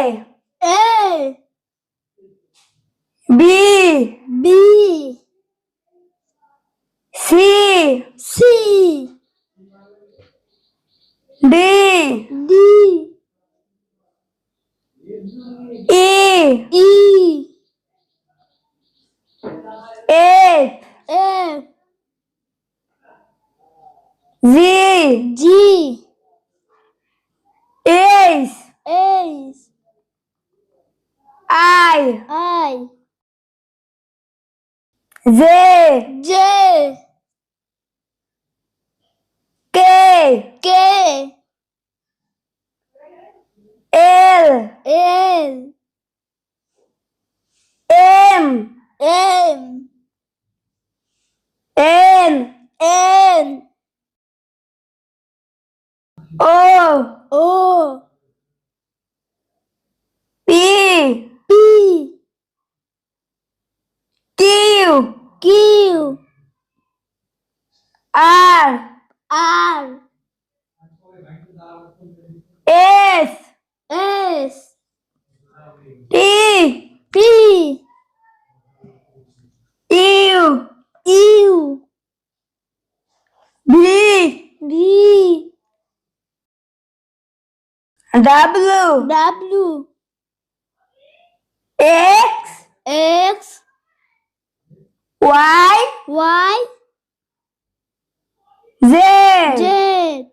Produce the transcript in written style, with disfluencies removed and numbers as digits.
A, B, B, C, C, D, D, E, E, F, F, Z, G, H, H, I, I, J, J, K, K, L, L, M, M, N, N, O, O, P, P, Q, Q, R, R, S, S, T, P, U, U, V, V, W, W, X, X, Y, Y, Z. Z.